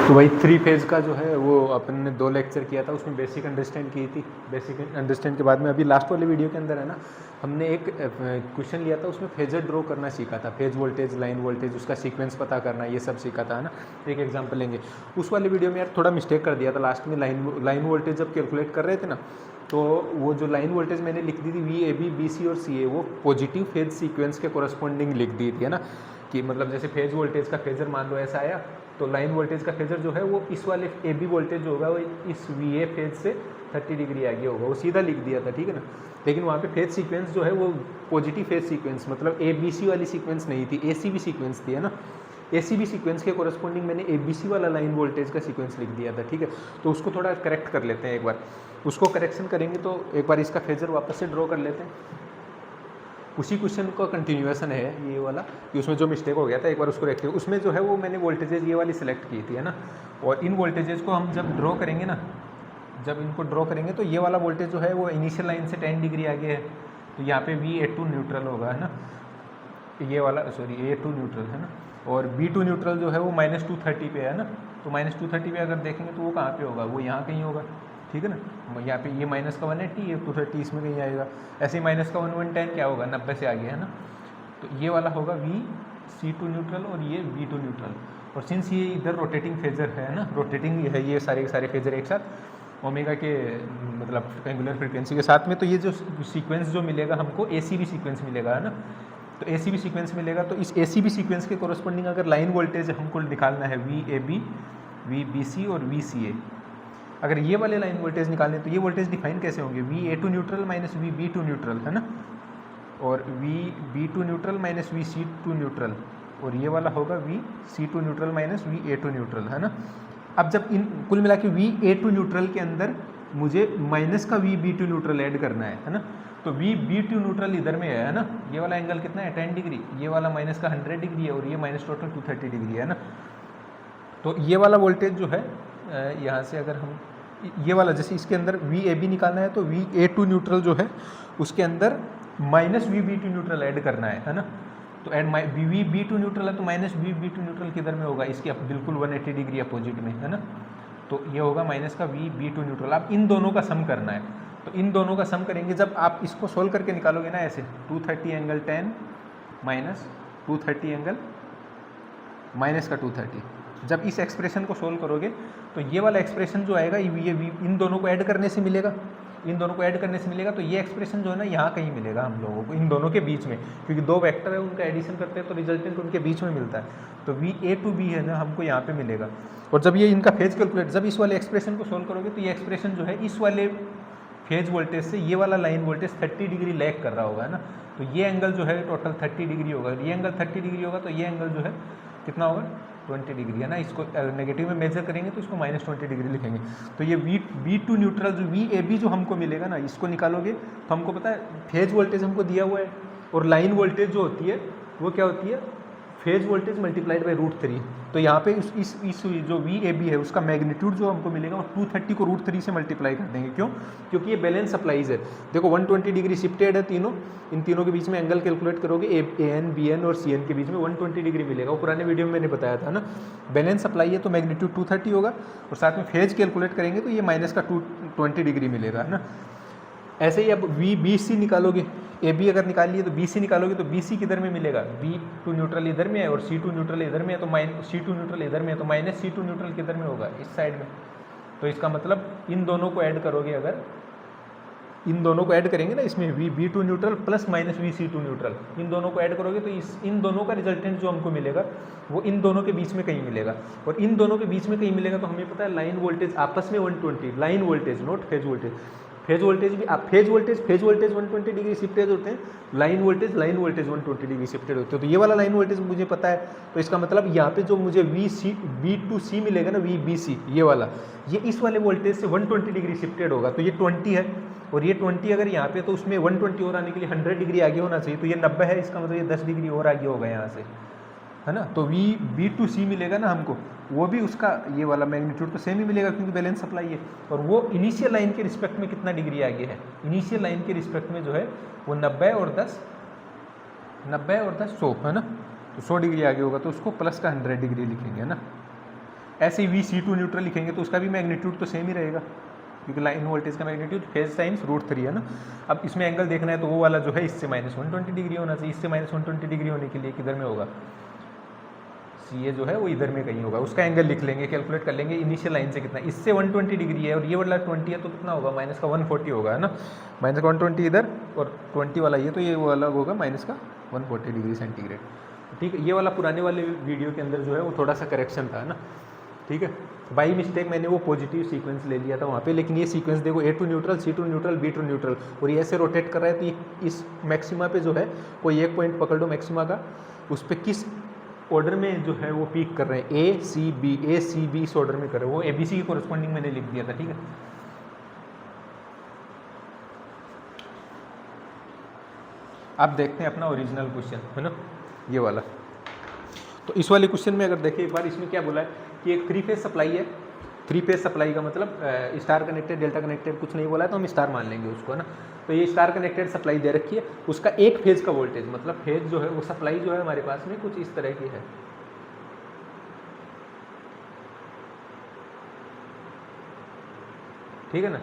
तो भाई three phase का जो है वो अपन ने 2 लेक्चर किया था, उसमें बेसिक अंडरस्टैंड की थी। बेसिक अंडरस्टैंड के बाद में अभी लास्ट वाले वीडियो के अंदर है ना, हमने एक क्वेश्चन लिया था, उसमें फेजर ड्रॉ करना सीखा था। फेज वोल्टेज, लाइन वोल्टेज, उसका सीक्वेंस पता करना, ये सब सीखा था, है ना। एक एग्जांपल लेंगे। उस वाले वीडियो में यार थोड़ा मिस्टेक कर दिया था लास्ट में। लाइन वोल्टेज जब कैलकुलेट कर रहे थे ना, तो वो जो लाइन वोल्टेज मैंने लिख दी थी V A B B C और सी ए, वो पॉजिटिव फेज सीक्वेंस के कोरस्पॉन्डिंग लिख दी थी, है ना। कि मतलब जैसे फेज वोल्टेज का फेजर मान लो ऐसा आया, तो लाइन वोल्टेज का फेजर जो है वो इस वाले ए बी वोल्टेज जो होगा वो इस वी ए फेज से 30 डिग्री आगे होगा, वो सीधा लिख दिया था, ठीक है ना। लेकिन वहाँ पे फेज सीक्वेंस जो है वो पॉजिटिव फेज सीक्वेंस, मतलब ए बी सी वाली सीक्वेंस नहीं थी, ए सी बी सीक्वेंस थी, है ना। ए सी बी सीक्वेंस के कोरस्पॉन्डिंग मैंने ए बी सी वाला लाइन वोल्टेज का सीक्वेंस लिख दिया था, ठीक है। तो उसको थोड़ा करेक्ट कर लेते हैं एक बार। उसको करेक्शन करेंगे तो एक बार इसका फेजर वापस से ड्रॉ कर लेते हैं। उसी क्वेश्चन का कंटिन्यूएशन है ये वाला, कि उसमें जो मिस्टेक हो गया था एक बार उसको रेक्टिफाई। उसमें जो है वो मैंने वोल्टेजेस ये वाली सिलेक्ट की थी, है ना। और इन वोल्टेजेस को हम जब ड्रॉ करेंगे ना, जब इनको ड्रॉ करेंगे तो ये वाला वोल्टेज जो है वो इनिशियल लाइन से 10 डिग्री आगे है, तो यहाँ पे V A2 न्यूट्रल होगा, है ना। ये वाला सॉरी A2 न्यूट्रल, है ना। और B2 न्यूट्रल जो है वो -230 पे है ना। तो -230 पे अगर देखेंगे तो वो कहाँ पे होगा, वो यहाँ कहीं होगा, ठीक है ना। यहाँ पे ये माइनस का 180, ये 230 इसमें कहीं आएगा। ऐसे ही माइनस का 110 क्या होगा, 90 से आगे, है ना। तो ये वाला होगा VC2 न्यूट्रल और ये V2 न्यूट्रल। और सिंस ये इधर रोटेटिंग फेजर है ना, रोटेटिंग है ये सारे के सारे फेजर एक साथ ओमेगा के मतलब एंगुलर फ्रीक्वेंसी के साथ में, तो ये जो सीक्वेंस जो मिलेगा हमको ACB सीक्वेंस मिलेगा, है ना। तो ACB सीक्वेंस मिलेगा, तो इस ACB सीक्वेंस के कोरस्पॉन्डिंग अगर लाइन वोल्टेज हमको निकालना है VAB, VBC और VCA, अगर ये वाले लाइन वोल्टेज निकालने तो ये वोल्टेज डिफाइन कैसे होंगे, VA2 neutral minus VB2 neutral, है ना। और VB2 neutral minus VC2 neutral, और ये वाला होगा VC2 neutral minus VA2 neutral, है ना। अब जब इन कुल मिला के VA2 न्यूट्रल के अंदर मुझे माइनस का VB2 न्यूट्रल ऐड करना है ना। तो VB2 न्यूट्रल इधर में है ना। ये वाला एंगल कितना है, 10 डिग्री, ये वाला माइनस का 100 डिग्री है, और ये माइनस टोटल 230 डिग्री है ना। तो ये वाला वोल्टेज जो है यहाँ से अगर हम ये वाला जैसे इसके अंदर VAB निकालना है तो VA2 न्यूट्रल जो है उसके अंदर माइनस VB2 न्यूट्रल ऐड करना है ना। तो ऐड VB2 न्यूट्रल है तो माइनस VB2 न्यूट्रल किधर में होगा, इसके बिल्कुल 180 डिग्री अपोजिट में, है ना। तो ये होगा माइनस का VB2 न्यूट्रल। अब इन दोनों का सम करना है, तो इन दोनों का सम करेंगे। जब आप इसको सोल्व करके निकालोगे ना ऐसे 230 एंगल 10 माइनस 230 एंगल माइनस का 230, जब इस एक्सप्रेशन को सोल्व करोगे तो ये वाला एक्सप्रेशन जो आएगा ये इन दोनों को ऐड करने से मिलेगा, इन दोनों को ऐड करने से मिलेगा। तो ये एक्सप्रेशन जो है ना यहाँ कहीं मिलेगा हम लोगों को, इन दोनों के बीच में, क्योंकि दो वेक्टर है उनका एडिशन करते हैं तो रिजल्टेंट उनके बीच में मिलता है। तो VA2B है ना हमको यहाँ पे मिलेगा। और जब ये इनका फेज कैलकुलेट, जब इस वाले एक्सप्रेशन को सोल्व करोगे तो ये एक्सप्रेशन जो है इस वाले फेज वोल्टेज से ये वाला लाइन वोल्टेज 30 डिग्री लैग कर रहा होगा, है ना। तो ये एंगल जो है टोटल 30 डिग्री होगा, ये एंगल 30 डिग्री होगा, तो ये एंगल जो है कितना होगा 20 डिग्री, है ना। इसको नेगेटिव में मेजर करेंगे तो इसको -20 डिग्री लिखेंगे। तो ये V2 न्यूट्रल जो VAB जो हमको मिलेगा ना, इसको निकालोगे तो हमको पता है फेज वोल्टेज हमको दिया हुआ है, और लाइन वोल्टेज जो होती है वो क्या होती है, फेज वोल्टेज मल्टीप्लाइड बाई √3। तो यहाँ पे इस जो VAB है उसका मैग्नीट्यूड जो हमको मिलेगा वो 230 को √3 से मल्टीप्लाई कर देंगे। क्यों, क्योंकि ये बैलेंस सप्लाईज है। देखो 120 डिग्री शिफ्टेड है तीनों, इन तीनों के बीच में एंगल कैलकुलेट करोगे AN BN और CN के बीच में 120 डिग्री मिलेगा। वो पुराने वीडियो में मैंने बताया था ना। बैलेंस सप्लाई है तो मैग्नीट्यूड 230 होगा, और साथ में फेज कैलकुलेट करेंगे तो ये माइनस का 220 डिग्री मिलेगा, है ना। ऐसे ही अब VBC निकालोगे, AB अगर निकाल लिए तो BC निकालोगे, तो BC किधर में मिलेगा, B2 न्यूट्रल इधर में है और C2 न्यूट्रल इधर में है, तो C2 न्यूट्रल इधर में है, तो माइनस C2 न्यूट्रल किधर में होगा, इस साइड में। तो इसका मतलब इन दोनों को ऐड करोगे, अगर इन दोनों को ऐड करेंगे ना इसमें B2 neutral plus minus VC2 neutral, इन दोनों को ऐड करोगे तो इन दोनों का रिजल्टेंट जो हमको मिलेगा वो इन दोनों के बीच में कहीं मिलेगा। और इन दोनों के बीच में कहीं मिलेगा तो हमें पता है लाइन वोल्टेज आपस में 120, line voltage note phase voltage, phase voltage भी आप फेज वोल्टेज 120 डिग्री शिफ्टेड होते हैं, लाइन वोल्टेज 120 डिग्री शिफ्टेड होते हैं। तो ये वाला लाइन वोल्टेज मुझे पता है, तो इसका मतलब यहाँ पे जो मुझे V2C मिलेगा ना, VBC ये वाला, ये इस वाले वोल्टेज से 120 डिग्री शिफ्टेड होगा। तो ये 20 है, और ये 20 अगर यहाँ पे, तो उसमें 120 और आने के लिए 100 डिग्री आगे होना चाहिए, तो ये 90 है, इसका मतलब ये 10 डिग्री और आगे होगा यहाँ से, है ना। तो B2C मिलेगा ना हमको, वो भी उसका ये वाला मैग्नीट्यूड तो सेम ही मिलेगा क्योंकि बैलेंस सप्लाई है। और वो इनिशियल लाइन के रिस्पेक्ट में कितना डिग्री आगे है, इनिशियल लाइन के रिस्पेक्ट में जो है वो 90 और 10 100, है ना। तो 100 डिग्री आगे होगा, तो उसको प्लस का 100 डिग्री लिखेंगे, है ना। ऐसे ही VC2 न्यूट्रल लिखेंगे तो उसका भी मैग्नीट्यूड तो सेम ही रहेगा, क्योंकि लाइन वोल्टेज का मैग्नीट्यूड फेज टाइम्स √3 है ना। अब इसमें एंगल देखना है तो वो वाला जो है इससे -120 डिग्री होना चाहिए। इससे -120 डिग्री होने के लिए किधर में होगा, CA जो है वो इधर में कहीं होगा, उसका एंगल लिख लेंगे, कैलकुलेट कर लेंगे इनिशियल लाइन से कितना, इससे 120 डिग्री है और ये वाला 20 है तो कितना होगा, -140 होगा, है ना। -120 इधर और 20 वाला ये, तो ये वाला होगा -140 डिग्री सेंटीग्रेड। ठीक है, ये वाला पुराने वाले वीडियो के अंदर जो है वो थोड़ा सा करेक्शन था ना, ठीक है। बाई मिस्टेक मैंने वो पॉजिटिव सीक्वेंस ले लिया था वहाँ पे, लेकिन ये सीक्वेंस देखो A2 neutral, C2 neutral, B2 neutral, और ये ऐसे रोटेट कर रहा है, तो ये इस मैक्सिमा पे जो है कोई एक पॉइंट पकड़ लो मैक्सिमा का, उस पर किस ऑर्डर में जो है वो पीक कर रहे हैं, A C B इस ऑर्डर में कर रहे हैं, वो ABC के कोरस्पॉन्डिंग मैंने लिख दिया था, ठीक है। अब देखते हैं अपना ओरिजिनल क्वेश्चन, है ना, ये वाला। तो इस वाले क्वेश्चन में अगर देखें एक बार, इसमें क्या बोला है कि एक 3 फेज सप्लाई है। 3 फेज सप्लाई का मतलब स्टार कनेक्टेड, डेल्टा कनेक्टेड कुछ नहीं बोला है, तो हम स्टार मान लेंगे उसको, है ना। तो ये स्टार कनेक्टेड सप्लाई दे रखी है, उसका एक फेज का वोल्टेज, मतलब फेज जो है वो सप्लाई जो है हमारे पास में कुछ इस तरह की है, ठीक है ना।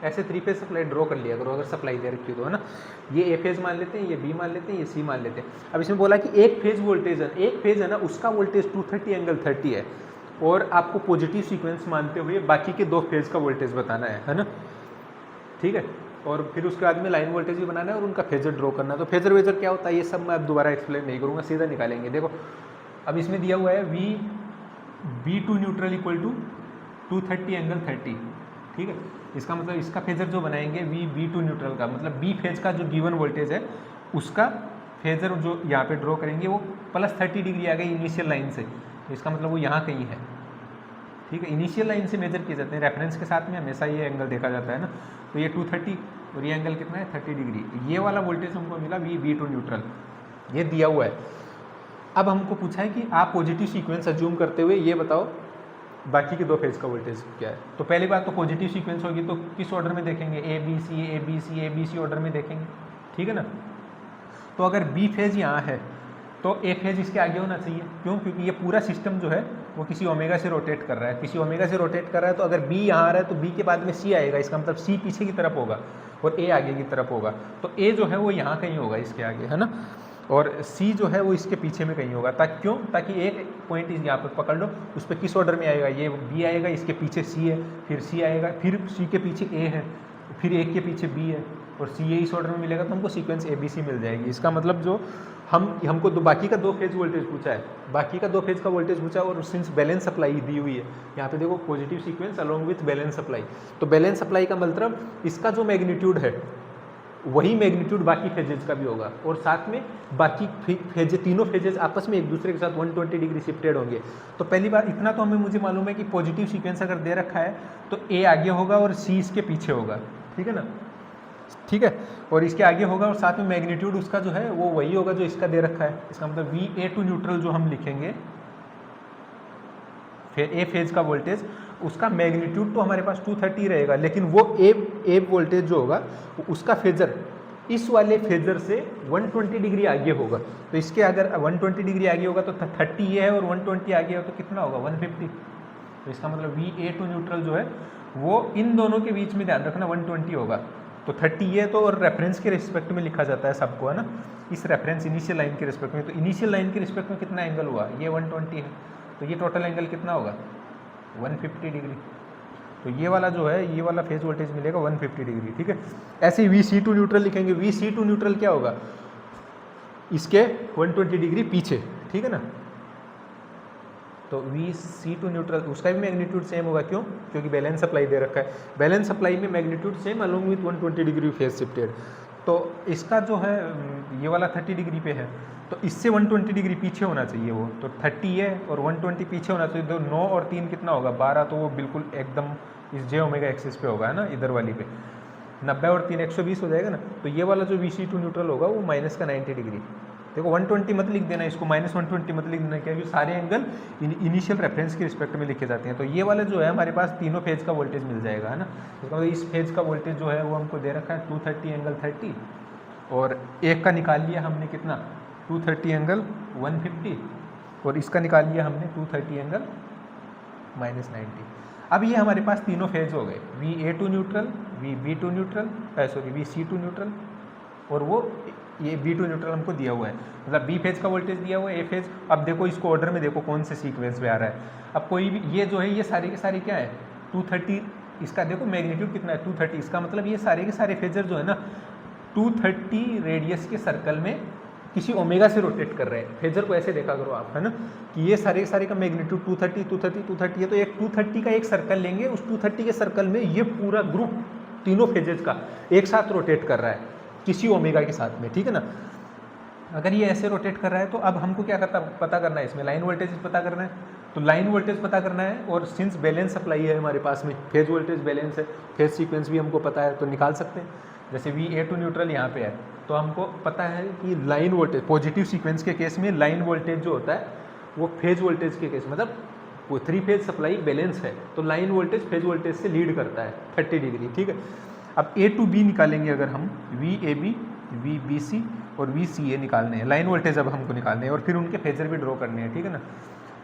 ऐसे 3 फेज सप्लाई ड्रॉ कर लिया करो अगर सप्लाई दे रखी हो तो, है ना। ये A फेज मान लेते हैं, ये B मान लेते हैं, ये C मान लेते हैं। अब इसमें बोला कि एक फेज वोल्टेज है, एक फेज है ना, उसका वोल्टेज 230 एंगल 30 है, और आपको पॉजिटिव सीक्वेंस मानते हुए बाकी के 2 फेज का वोल्टेज बताना है ना, ठीक है। और फिर उसके बाद में लाइन वोल्टेज भी बनाना है और उनका फेजर ड्रॉ करना है। तो फेजर वेजर क्या होता है ये सब मैं अब दोबारा एक्सप्लेन नहीं करूँगा, सीधा निकालेंगे। देखो अब इसमें दिया हुआ है B2 neutral equal to 230 angle 30, ठीक है। इसका मतलब इसका फेजर जो बनाएंगे B2 न्यूट्रल का, मतलब B फेज का जो गिवन वोल्टेज है उसका फेजर जो यहाँ पे ड्रॉ करेंगे वो +30 डिग्री आ गई इनिशियल लाइन से, इसका मतलब वो यहाँ कहीं है, ठीक है। इनिशियल लाइन से मेजर किए जाते हैं, रेफरेंस के साथ में हमेशा ये एंगल देखा जाता है ना। तो ये 230 और ये एंगल कितना है 30 डिग्री, ये वाला वोल्टेज हमको मिला B2 न्यूट्रल, ये दिया हुआ है। अब हमको पूछा है कि आप पॉजिटिव सीक्वेंस अज्यूम करते हुए ये बताओ बाकी के 2 फेज का वोल्टेज क्या है। तो पहली बात तो पॉजिटिव सीक्वेंस होगी तो किस ऑर्डर में देखेंगे, ABC ऑर्डर में देखेंगे, ठीक है ना। तो अगर B फेज यहाँ है तो A फेज इसके आगे होना चाहिए, क्यों, क्योंकि ये पूरा सिस्टम जो है वो किसी ओमेगा से रोटेट कर रहा है, किसी ओमेगा से रोटेट कर रहा है। तो अगर B यहाँ आ रहा है तो B के बाद में C आएगा, इसका मतलब C पीछे की तरफ होगा और A आगे की तरफ होगा। तो A जो है वो यहाँ कहीं होगा इसके आगे, है ना, और C जो है वो इसके पीछे में कहीं होगा, ताकि क्यों, ताकि एक पॉइंट यहाँ पर पकड़ लो, उस पर किस ऑर्डर में आएगा, ये B आएगा, इसके पीछे C है, फिर C आएगा, फिर C के पीछे A है, फिर एक के पीछे B है और C इस ऑर्डर में मिलेगा, तो हमको सीक्वेंस ABC मिल जाएगी। इसका मतलब जो हमको बाकी का 2 फेज वोल्टेज पूछा है, बाकी का 2 फेज का वोल्टेज पूछा है, और सिंस बैलेंस सप्लाई दी हुई है यहाँ पे देखो positive sequence along with balance supply, तो बैलेंस सप्लाई का मतलब इसका जो मैग्नीट्यूड है वही मैग्नीट्यूड बाकी फेजेज का भी होगा, और साथ में बाकी फेज, तीनों फेजेज आपस में एक दूसरे के साथ 120 डिग्री शिफ्टेड होंगे। तो पहली बार इतना तो मुझे मालूम है कि पॉजिटिव सीक्वेंस अगर दे रखा है तो A आगे होगा और C इसके पीछे होगा, ठीक है ना, ठीक है, और इसके आगे होगा और साथ में मैग्नीट्यूड उसका जो है वो वही होगा जो इसका दे रखा है। इसका मतलब VA2 न्यूट्रल जो हम लिखेंगे, फिर A फेज का वोल्टेज, उसका मैग्नीट्यूड तो हमारे पास 230 रहेगा, लेकिन वो A वोल्टेज जो होगा उसका फेजर इस वाले फेजर से 120 डिग्री आगे होगा। तो इसके अगर 120 डिग्री आगे होगा तो 30 ये है और 120 आगे हो तो कितना होगा 150। तो इसका मतलब VA2 न्यूट्रल जो है वो इन दोनों के बीच में, ध्यान रखना, 120 होगा। तो 30 ये तो, और रेफरेंस के रिस्पेक्ट में लिखा जाता है सबको, है ना, इस रेफरेंस इनिशियल लाइन के रिस्पेक्ट में। तो इनिशियल लाइन के रिस्पेक्ट में कितना एंगल हुआ, ये 120 है, तो ये टोटल एंगल कितना होगा 150 डिग्री। तो ये वाला जो है, ये वाला फेज वोल्टेज मिलेगा 150 डिग्री, ठीक है। ऐसे ही VC2 न्यूट्रल लिखेंगे, VC2 न्यूट्रल क्या होगा, इसके 120 डिग्री पीछे, ठीक है ना। तो VC2 न्यूट्रल उसका भी मैग्नीट्यूड सेम होगा, क्यों, क्योंकि बैलेंस सप्लाई दे रखा है, बैलेंस सप्लाई में magnitude same along with 120 degree phase shifted. तो इसका जो है ये वाला 30 डिग्री पे है, तो इससे 120 डिग्री पीछे होना चाहिए वो, तो 30 है और 120 पीछे होना चाहिए। तो 9 और 3 कितना होगा 12, तो वो बिल्कुल एकदम इस J ओमेगा एक्सिस पे होगा, है ना, इधर वाली पे 90 और 3 120 हो जाएगा ना। तो ये वाला जो VC2 न्यूट्रल होगा वो -90 डिग्री। देखो 120 मत लिख देना इसको, -120 मत लिख देना, क्योंकि सारे एंगल इनिशियल रेफरेंस के रिस्पेक्ट में लिखे जाते हैं। तो ये वाला जो है हमारे पास तीनों फेज का वोल्टेज मिल जाएगा, है ना। इसका मतलब इस फेज का वोल्टेज जो है वो हमको दे रखा है 230 एंगल 30, और एक का निकाल लिया हमने कितना 230 एंगल 150, और इसका निकाल लिया हमने 230 एंगल -90। अब ये हमारे पास तीनों फेज हो गए, VA2 neutral, VB2 neutral, VC2 neutral, और वो ये B2 न्यूट्रल हमको दिया हुआ है, मतलब B फेज का वोल्टेज दिया हुआ है, A फेज। अब देखो इसको ऑर्डर में देखो कौन से सीक्वेंस में आ रहा है। अब कोई भी ये जो है ये सारे के सारे क्या है 230, इसका देखो मैग्नीट्यूड कितना है 230, इसका मतलब ये सारे के सारे फेजर जो है ना 230 रेडियस के सर्कल में किसी ओमेगा से रोटेट कर रहे हैं। फेजर को ऐसे देखा करो आप, है ना, कि ये सारे के सारे का मैग्नीट्यूड 230 है, तो एक 230 का एक सर्कल लेंगे, उस 230 के सर्कल में ये पूरा ग्रुप तीनों फेजेस का एक साथ रोटेट कर रहा है किसी ओमेगा के साथ में, ठीक है ना। अगर ये ऐसे रोटेट कर रहा है तो अब हमको क्या पता करना है, इसमें लाइन वोल्टेज पता करना है, तो लाइन वोल्टेज पता करना है। और सिंस बैलेंस सप्लाई है हमारे पास में, फेज वोल्टेज बैलेंस है, फेज सीक्वेंस भी हमको पता है, तो निकाल सकते हैं। जैसे VA2 न्यूट्रल यहाँ पे है, तो हमको पता है कि लाइन वोल्टेज पॉजिटिव सीक्वेंस के केस में लाइन वोल्टेज जो होता है वो फेज वोल्टेज के केस, मतलब वो 3 फेज सप्लाई बैलेंस है तो लाइन वोल्टेज फेज वोल्टेज से लीड करता है 30 डिग्री, ठीक है। अब A to B निकालेंगे अगर हम, VAB, VBC और VCA निकालने हैं, लाइन वोल्टेज अब हमको निकालने हैं और फिर उनके फेजर भी ड्रॉ करने हैं, ठीक है ना।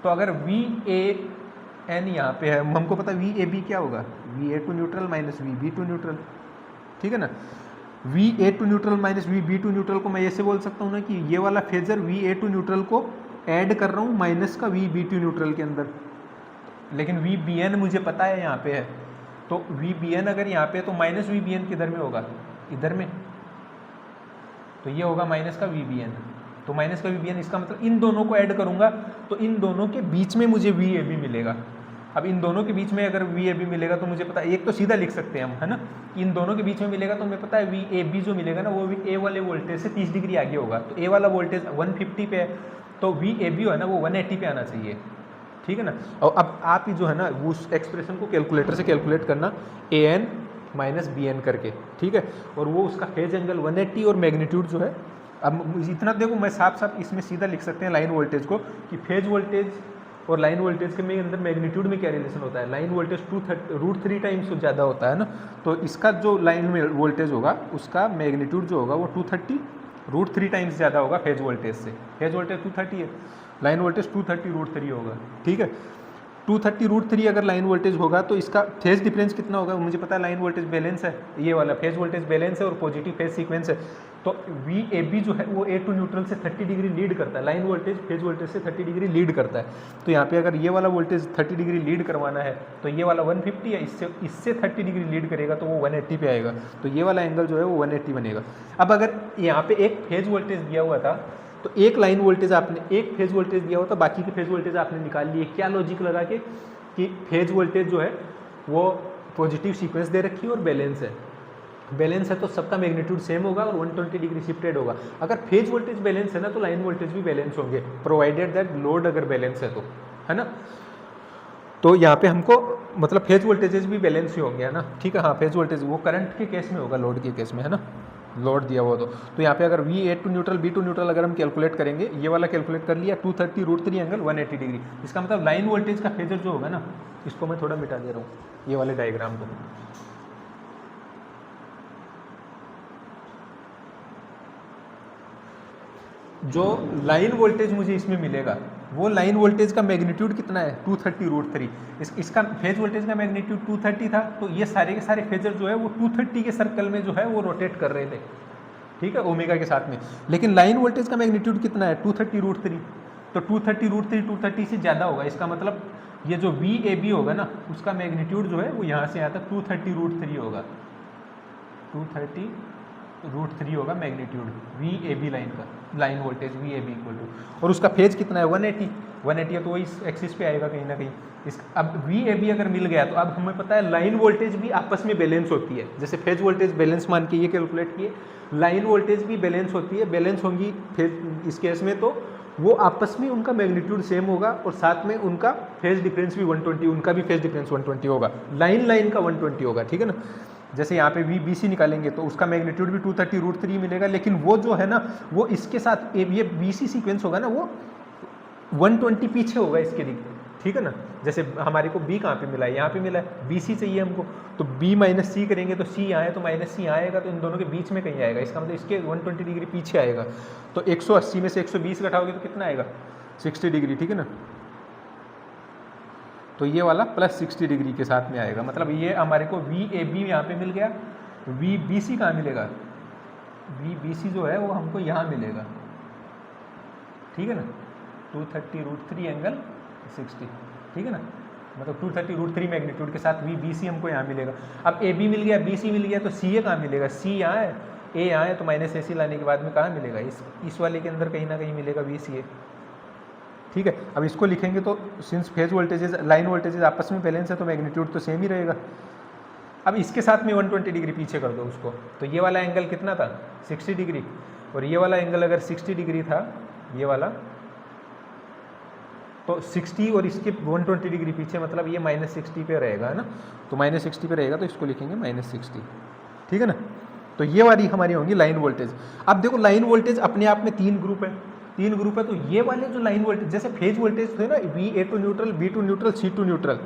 तो अगर VAN यहाँ पे है, हमको पता है VAB क्या होगा, VA2 neutral minus VB2 neutral, ठीक है ना। VA2 neutral minus VB2 neutral को मैं ऐसे बोल सकता हूँ ना कि ये वाला फेजर VA2 न्यूट्रल को ऐड कर रहा हूँ माइनस का VB2 न्यूट्रल के अंदर, लेकिन VBN मुझे पता है यहाँ पे है, तो VBN अगर यहाँ पे है तो माइनस VBN किधर में होगा, इधर में, तो ये होगा माइनस का VBN, तो माइनस का VBN, इसका मतलब इन दोनों को ऐड करूँगा तो इन दोनों के बीच में मुझे VAB मिलेगा। अब इन दोनों के बीच में अगर VAB मिलेगा तो मुझे पता है, एक तो सीधा लिख सकते हैं हम, है ना, इन दोनों के बीच में मिलेगा तो मुझे पता है VAB जो मिलेगा ना वो A वाले वोल्टेज से 30 डिग्री आगे होगा, तो A वाला वोल्टेज 150 पे है तो VAB जो है ना वो 180 पे आना चाहिए, ठीक है ना। और अब आप ही जो है ना उस एक्सप्रेशन को कैलकुलेटर से कैलकुलेट करना AN माइनस BN करके, ठीक है, और वो उसका फेज एंगल 180 और मैग्नीट्यूड जो है, अब इतना देखो मैं साफ साफ इसमें सीधा लिख सकते हैं लाइन वोल्टेज को कि फेज वोल्टेज और लाइन वोल्टेज के में अंदर मैग्नीट्यूड में क्या रिलेशन होता है, लाइन वोल्टेज √3 टाइम्स ज़्यादा होता है ना, तो इसका जो लाइन में वोल्टेज होगा उसका मैग्नीट्यूड जो होगा वो 230 √3 टाइम्स ज़्यादा होगा फेज वोल्टेज से। फेज वोल्टेज 230 है, लाइन वोल्टेज 230 √3 होगा, ठीक है। 230 √3 अगर लाइन वोल्टेज होगा तो इसका फेज डिफरेंस कितना होगा, मुझे पता है लाइन वोल्टेज बैलेंस है, ये वाला फेज वोल्टेज बैलेंस है और पॉजिटिव फेज सीक्वेंस है, तो VAB जो है वो A2 न्यूट्रल से 30 डिग्री लीड करता है, लाइन वोल्टेज फेज वोल्टेज से 30 डिग्री लीड करता है। तो यहाँ पे अगर ये वाला वोल्टेज 30 डिग्री लीड करवाना है तो ये वाला 150 है, इससे 30 डिग्री लीड करेगा तो वो 180 पे आएगा, तो ये वाला एंगल जो है वो 180 बनेगा। अब अगर यहाँ पे एक फेज वोल्टेज दिया हुआ था तो एक लाइन वोल्टेज आपने, एक फेज वोल्टेज दिया हुआ था, बाकी के फेज वोल्टेज आपने निकाल लिए, क्या लॉजिक लगा के कि फेज वोल्टेज जो है वो पॉजिटिव सीक्वेंस दे रखी है और बैलेंस है, बैलेंस है तो सबका मैग्नीट्यूड सेम होगा और 120 डिग्री शिफ्टेड होगा। अगर फेज वोल्टेज बैलेंस है ना तो लाइन वोल्टेज भी बैलेंस होंगे, प्रोवाइडेड दैट लोड अगर बैलेंस है तो, है ना। तो यहाँ पे हमको मतलब फेज वोल्टेजेस भी बैलेंस ही होंगे, है ना, ठीक है। हाँ, फेज वोल्टेज वो करंट के केस में होगा, लोड के केस में, है ना, लोड दिया हुआ तो यहाँ पे अगर VA2 न्यूट्रल B2 न्यूट्रल अगर हम कैलकुलेट करेंगे, ये वाला कैलकुलेट कर लिया 230 √3 एंगल 180 डिग्री, इसका मतलब लाइन वोल्टेज का फेजर जो होगा ना, इसको मैं थोड़ा मिटा दे रहा हूँ ये वाले डायग्राम को, जो लाइन वोल्टेज मुझे इसमें मिलेगा वो लाइन वोल्टेज का मैग्नीट्यूड कितना है 230 √3, इसका फेज वोल्टेज का मैग्नीट्यूड 230 था, तो ये सारे के सारे फेजर जो है वो 230 के सर्कल में जो है वो रोटेट कर रहे थे, ठीक है, ओमेगा के साथ में। लेकिन लाइन वोल्टेज का मैग्नीट्यूड कितना है 230 √3, तो 230 √3 230 से ज़्यादा होगा, इसका मतलब ये जो VAB होगा ना उसका मैग्नीट्यूड जो है वो यहाँ से यहाँ तक 230 √3 होगा, 230 √3 होगा मैग्नीट्यूड VAB लाइन का, line voltage VAB equal to, और उसका फेज कितना है 180 है, तो वो इस एक्सिस पे आएगा कहीं ना कहीं। अब VAB अगर मिल गया तो अब हमें पता है लाइन वोल्टेज भी आपस में बैलेंस होती है, जैसे फेज वोल्टेज बैलेंस मान के ये कैलकुलेट किए, लाइन वोल्टेज भी बैलेंस होती है, बैलेंस होंगी फेज इस केस में, तो वो आपस में उनका मैग्नीट्यूड सेम होगा और साथ में उनका फेज डिफरेंस भी 120, उनका भी फेज डिफरेंस 120 होगा, लाइन का 120 होगा, ठीक है ना। जैसे यहाँ पे VBC निकालेंगे तो उसका मैग्नीट्यूड भी 230 √3 मिलेगा, लेकिन वो जो है ना वो इसके साथ ये BC सीक्वेंस होगा ना वो 120 पीछे होगा इसके लिए, ठीक है ना। जैसे हमारे को B कहाँ पे मिला है, यहाँ पे मिला है, BC चाहिए हमको, तो B माइनस C करेंगे तो C आए तो माइनस C आएगा, तो इन दोनों के बीच में कहीं आएगा, इसका मतलब इसके 120 डिग्री पीछे आएगा, तो 180 में से 120 घटाओगे तो कितना आएगा 60 डिग्री, ठीक है ना। तो ये वाला प्लस 60 डिग्री के साथ में आएगा, मतलब ये हमारे को वी ए बी यहाँ पे मिल गया, वी बी सी कहाँ मिलेगा, वी बी सी जो है वो हमको यहाँ मिलेगा, ठीक है ना, 230√3 एंगल 60, ठीक है ना, मतलब 230√3 मैग्नीट्यूड के साथ वी बी सी हमको यहाँ मिलेगा। अब ए बी मिल गया, बी सी मिल गया, तो सी ए कहाँ मिलेगा, सी यहाँ है, ए यहाँ है, तो माइनस ए सी लाने के बाद में कहाँ मिलेगा, इस वाले के अंदर कहीं ना कहीं मिलेगा वी सी ए, ठीक है। अब इसको लिखेंगे तो since phase voltages line voltages आपस में बैलेंस है तो मैग्नीट्यूड तो सेम ही रहेगा। अब इसके साथ में 120 डिग्री पीछे कर दो उसको, तो ये वाला एंगल कितना था 60 डिग्री, और ये वाला एंगल अगर 60 डिग्री था ये वाला, तो 60 और इसके 120 डिग्री पीछे, मतलब ये -60 पे रहेगा, है ना, तो -60 पे रहेगा तो इसको लिखेंगे -60, ठीक है ना। तो ये वाली हमारी होंगी लाइन वोल्टेज। अब देखो लाइन वोल्टेज अपने आप में 3 ग्रुप है, तो ये वाले जो लाइन वोल्टेज जैसे फेज वोल्टेज थे ना, V A to neutral, B to neutral, C to neutral,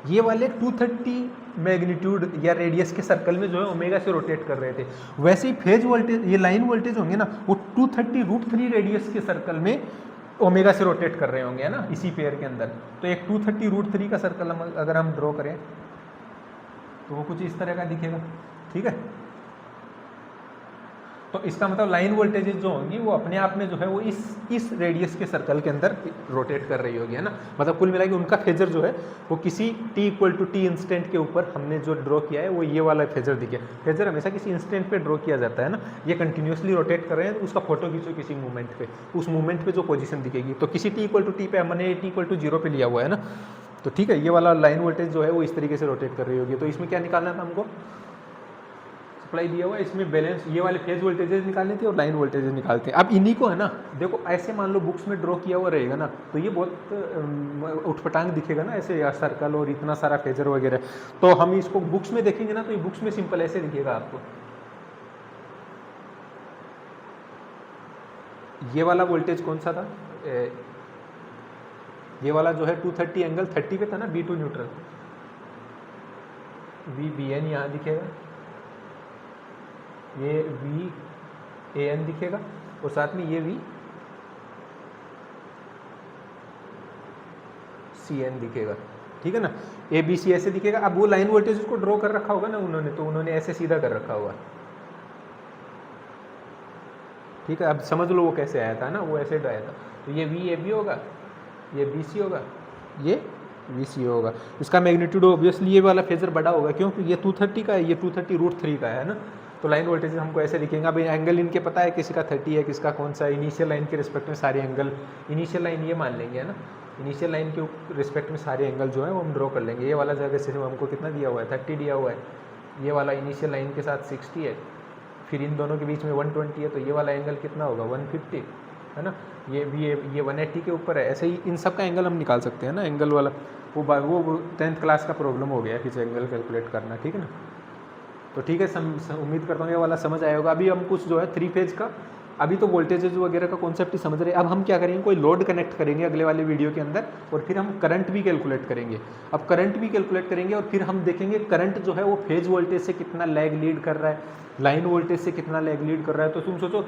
ये वाले 230 मैग्नीट्यूड या रेडियस के सर्कल में जो है ओमेगा से रोटेट कर रहे थे, वैसे ही फेज वोल्टेज ये लाइन वोल्टेज होंगे ना, वो 230√3 रेडियस के सर्कल में ओमेगा से रोटेट कर रहे होंगे, है ना, इसी पेयर के अंदर। तो एक 230√3 का सर्कल अगर हम ड्रॉ करें तो वो कुछ इस तरह का दिखेगा, ठीक है। तो इसका मतलब लाइन वोल्टेजेस जो होंगी वो अपने आप में जो है वो इस रेडियस के सर्कल के अंदर रोटेट कर रही होगी, है ना, मतलब कुल मिला के उनका फेजर जो है वो किसी t = t इंस्टेंट के ऊपर हमने जो ड्रॉ किया है वो ये वाला फेजर दिखे। फेजर हमेशा किसी इंस्टेंट पे ड्रॉ किया जाता है ना, ये कंटिन्यूसली रोटेट कर रहे हैं तो उसका फोटो खींचो किसी मूवमेंट पे, उस मूवमेंट पे जो पोजीशन दिखेगी, तो किसी t = t पे हमने t = 0 पे लिया हुआ है ना, तो ठीक है, ये वाला लाइन वोल्टेज जो है वो इस तरीके से रोटेट कर रही होगी। तो इसमें क्या निकालना था हमको, सप्लाई दिया हुआ है, इसमें बैलेंस ये वाले फेज वोल्टेजेस निकालने थे और लाइन वोल्टेजेस निकालते हैं। अब इन्हीं को है ना, देखो ऐसे मान लो बुक्स में ड्रॉ किया हुआ रहेगा ना, तो ये बहुत उठपटांग दिखेगा ना, ऐसे या सर्कल और इतना सारा फेजर वगैरह, तो हम इसको बुक्स में देखेंगे ना तो ये बुक्स में सिंपल ऐसे दिखेगा आपको। ये वाला वोल्टेज कौन सा था, ये वाला जो है 230 एंगल 30 पे था ना, B to neutral, V B N यहाँ दिखेगा, ये वी ए एन दिखेगा, और साथ में ये वी सी एन दिखेगा, ठीक है ना, ए बी सी ऐसे दिखेगा। अब वो लाइन वोल्टेज को ड्रॉ कर रखा होगा ना उन्होंने, तो उन्होंने ऐसे सीधा कर रखा होगा, ठीक है। अब समझ लो वो कैसे आया था ना, वो ऐसे आया था, तो ये वी ए बी होगा, ये बी सी होगा, ये वी सी होगा। इसका मैग्नीट्यूड ऑब्वियसली ये वाला फेजर बड़ा होगा क्योंकि ये 230 का है, ये 230√3 का है ना, तो लाइन वोल्टेज हमको ऐसे दिखेंगे। अब एंगल इनके पता है किसी का 30 है, किसका कौन सा, इनिशियल लाइन के रिस्पेक्ट में सारे एंगल, इनिशियल लाइन ये मान लेंगे, है ना, इनिशियल लाइन के रिस्पेक्ट में सारे एंगल जो है वो हम ड्रॉ कर लेंगे। ये वाला जगह से हमको कितना दिया हुआ है 30 दिया हुआ है, ये वाला इनिशियल लाइन के साथ 60 है, फिर इन दोनों के बीच में 120 है, तो ये वाला एंगल कितना होगा 150, है ना, ये 180 के ऊपर है। ऐसे ही इन सब का एंगल हम निकाल सकते हैं ना, एंगल वाला वो 10th क्लास का प्रॉब्लम हो गया फिर एंगल कैलकुलेट करना, ठीक है ना। तो ठीक है, उम्मीद करता हूँ ये वाला समझ आया होगा। अभी हम कुछ जो है 3 फेज का, अभी तो वोल्टेजेज वगैरह का कॉन्सेप्ट ही समझ रहे हैं। अब हम क्या करेंगे, कोई लोड कनेक्ट करेंगे अगले वाले वीडियो के अंदर, और फिर हम करंट भी कैलकुलेट करेंगे। अब करंट भी कैलकुलेट करेंगे और फिर हम देखेंगे करंट जो है वो फेज वोल्टेज से कितना लैग लीड कर रहा है, लाइन वोल्टेज से कितना लैग लीड कर रहा है। तो तुम सोचो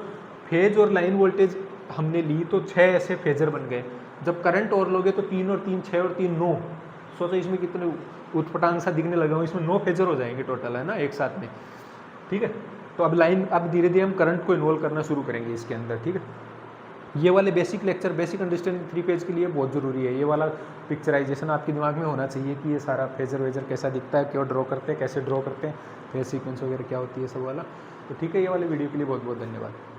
फेज और लाइन वोल्टेज हमने ली तो 6 ऐसे फेजर बन गए, जब करंट और लोगे तो 3 और 3 6 और 3 9, सोचो इसमें कितने उठपटांग सा दिखने लगा हूँ, इसमें 9 फेजर हो जाएंगे टोटल, है ना, एक साथ में, ठीक है। तो अब लाइन, अब धीरे धीरे हम करंट को इन्वॉल्व करना शुरू करेंगे इसके अंदर, ठीक है। ये वाले basic lecture, basic understanding 3 phase के लिए बहुत ज़रूरी है। ये वाला पिक्चराइजेशन आपके दिमाग में होना चाहिए कि ये सारा फेजर वेजर कैसा दिखता है, क्यों ड्रॉ करते हैं, कैसे ड्रॉ करते हैं, फेज सीक्वेंस वगैरह क्या होती है, सब वाला। तो ठीक है, ये वाले वीडियो के लिए बहुत बहुत धन्यवाद।